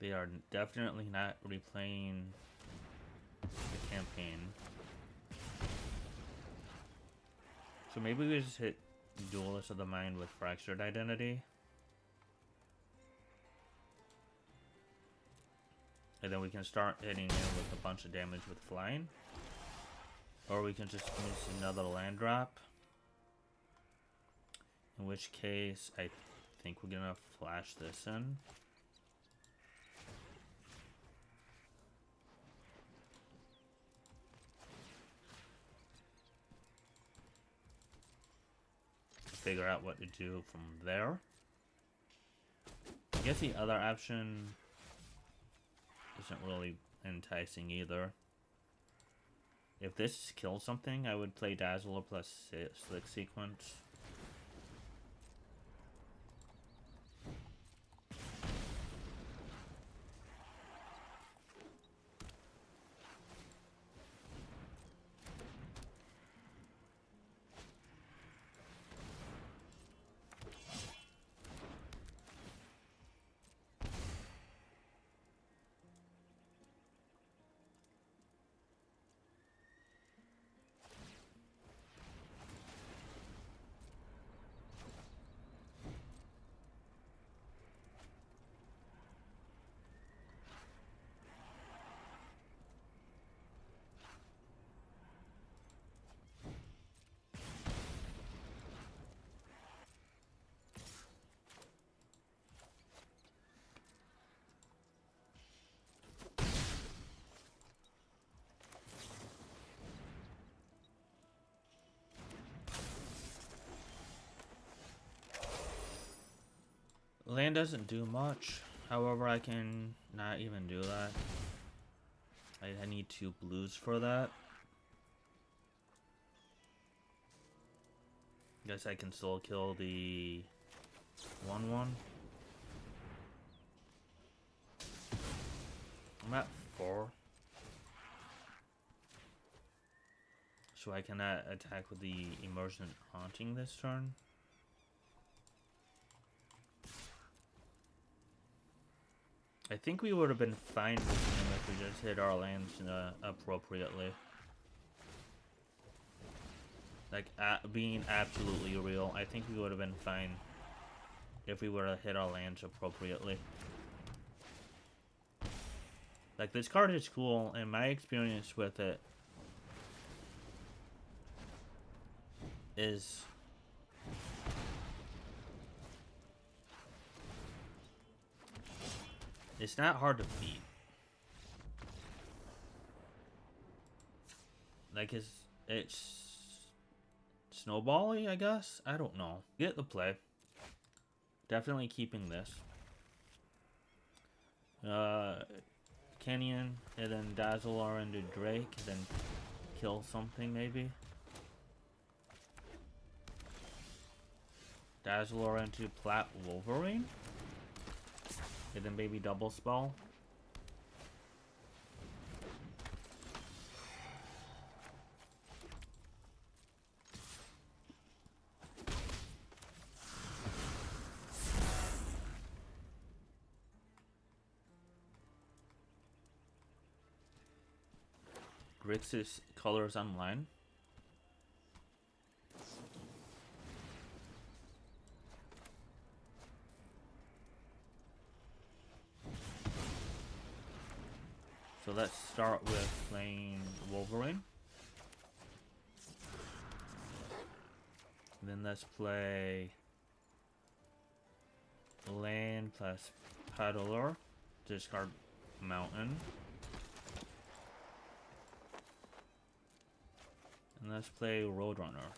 They are definitely not replaying the campaign. So maybe we just hit Duelist of the Mind with Fractured Identity. And then we can start hitting it with a bunch of damage with flying. Or we can just miss another land drop. In which case, I think we're gonna flash this in. Figure out what to do from there. I guess the other option isn't really enticing either. If this kills something, I would play Dazzler plus Slick Sequence. Land doesn't do much. However, I can not even do that. I need 2 blues for that. Guess I can still kill the 1/1. I'm at 4. So I cannot attack with the Emergent Haunting this turn. I think we would have been fine with him if we just hit our lands appropriately. Like, being absolutely real, I think we would have been fine if we were to hit our lands appropriately. Like, this card is cool, and my experience with it is it's not hard to beat. Like, it's snowbally, I guess? I don't know. Get the play. Definitely keeping this. Canyon, and then Dazzler into Drake, and then kill something maybe. Dazzler into Plat Wolverine. And then maybe double spell. Grixis Colors Online. So let's start with playing Wolverine. And then let's play Land plus Paddler. Discard Mountain. And let's play Roadrunner.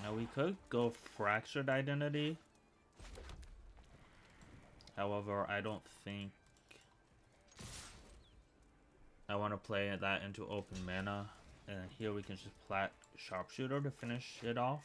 Now we could go Fractured Identity. However, I don't think I want to play that into open mana. And here we can just plat Sharpshooter to finish it off.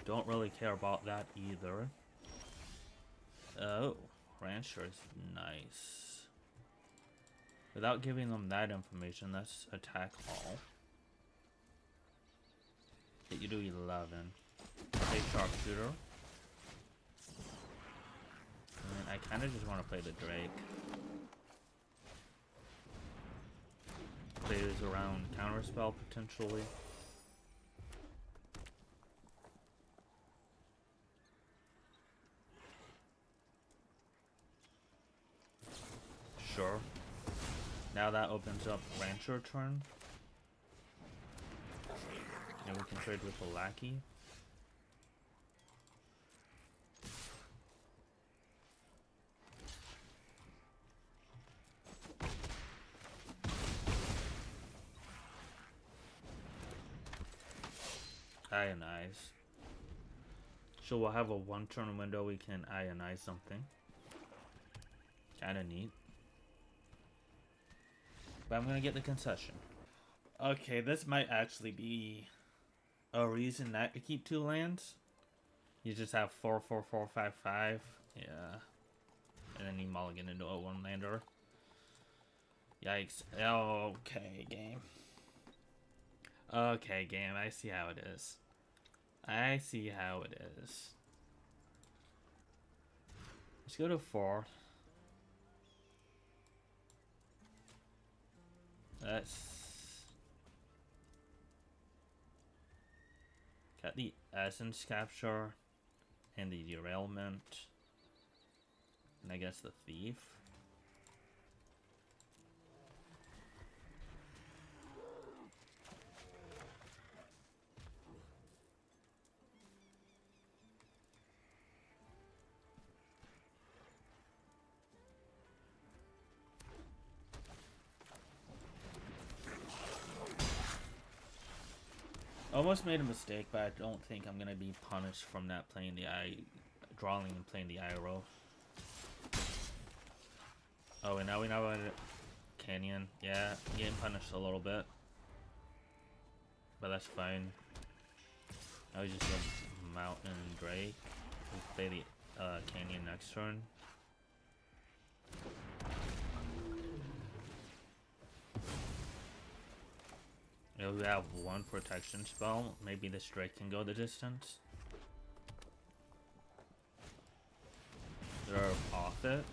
Don't really care about that either. Oh, Rancher is nice. Without giving them that information, let's attack all. Hit you do 11. Play Sharpshooter. And I kind of just want to play the Drake. Plays around Counterspell potentially. Sure. Now that opens up Rancher turn. And we can trade with the Lackey. Ionize. So we'll have a 1 turn window we can ionize something. Kinda neat. But I'm gonna get the concession. Okay, this might actually be a reason not to keep 2 lands. You just have 4, 4, 4, 5, 5. Yeah. And then you mulligan into a 1-lander. Yikes. Okay, game. Okay, game. I see how it is. I see how it is. Let's go to 4. Let's... Got the Essence Capture and the Derailment. And I guess the Thief. Almost made a mistake, but I don't think I'm gonna be punished from not playing the drawing and playing the Iroh. Oh, and now we know about Canyon. Yeah, getting punished a little bit, but that's fine. I was just gonna Mountain and Drake. We play the Canyon next turn. We have 1 protection spell. Maybe this Drake can go the distance. They're off it.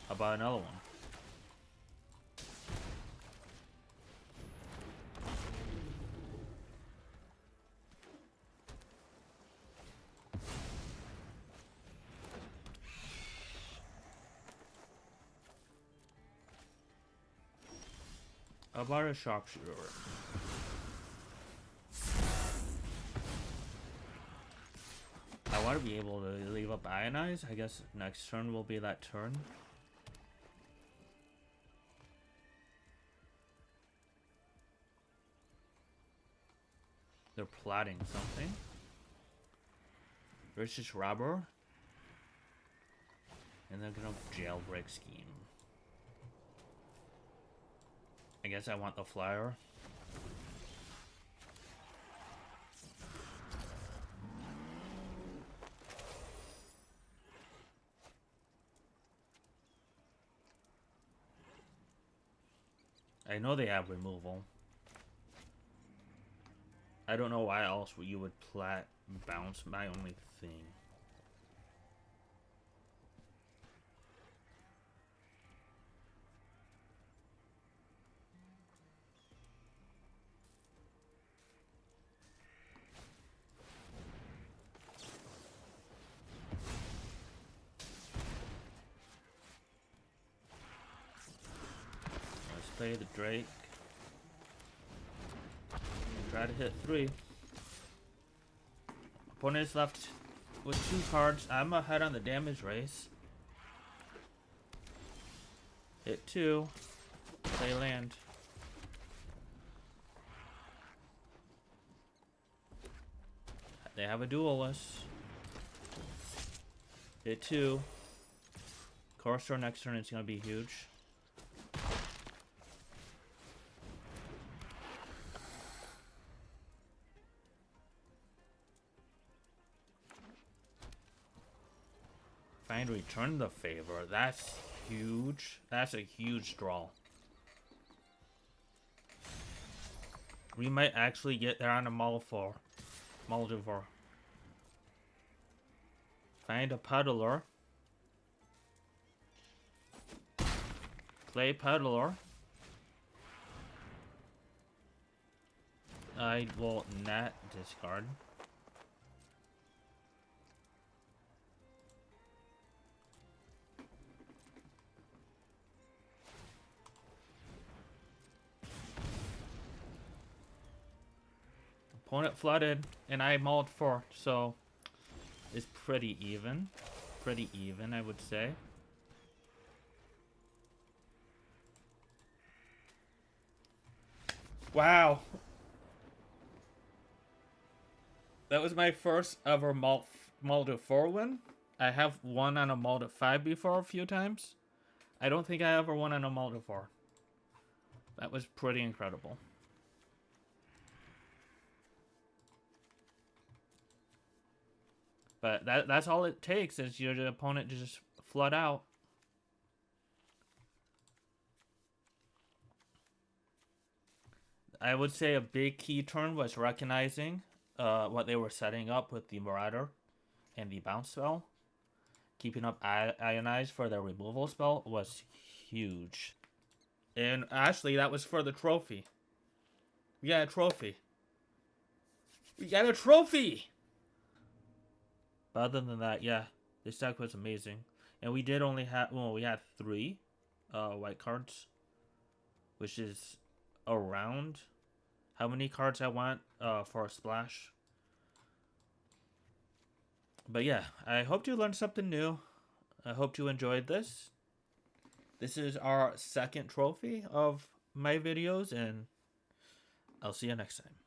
How about another one? How about a Sharpshooter? I want to be able to leave up Ionize. I guess next turn will be that turn. They're plotting something. Vicious Robber. And they're gonna jailbreak scheme. I guess I want the flyer. I know they have removal. I don't know why else you would plat bounce my only thing. Play the Drake. Try to hit 3. Opponent is left with 2 cards. I'm ahead on the damage race. Hit 2. Play land. They have a duelist. Hit 2. Corsair next turn is going to be huge. Find return the favor. That's huge. That's a huge draw. We might actually get there on a Maldivar. Find a peddler. Play peddler. I will not discard. Opponent flooded, and I mauled 4, so it's pretty even. Pretty even, I would say. Wow. That was my first ever Maldiv 4 win. I have won on a Maldiv 5 before a few times. I don't think I ever won on a Maldiv 4. That was pretty incredible. But that's all it takes is your opponent to just flood out. I would say a big key turn was recognizing what they were setting up with the Marauder and the bounce spell. Keeping up Ionize for their removal spell was huge. And actually, that was for the trophy. We got a trophy. We got a trophy! But other than that, yeah, this deck was amazing. And we did only have, well, we had 3 white cards, which is around how many cards I want for a splash. But yeah, I hope you learned something new. I hope you enjoyed this. This is our second trophy of my videos, and I'll see you next time.